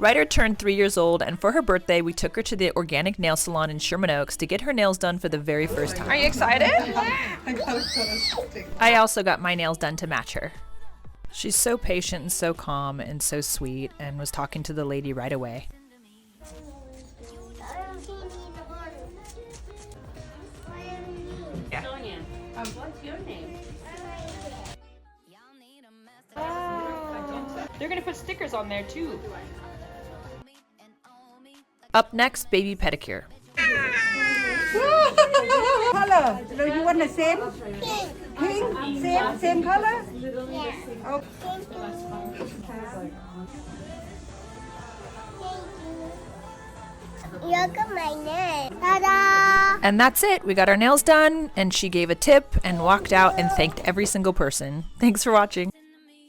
Ryder turned 3 years old, and for her birthday, we took her to the organic nail salon in Sherman Oaks to get her nails done for the very first time. Are you excited? I also got my nails done to match her. She's so patient and so calm and so sweet, and was talking to the lady right away. Yeah. What's your name? They're gonna put stickers on there too. Up next, baby pedicure. Color? Do you want the same? Pink? Same color? Yeah. Okay. Look at my nail. Ta-da! And that's it. We got our nails done, and she gave a tip and walked out and thanked every single person. Thanks for watching.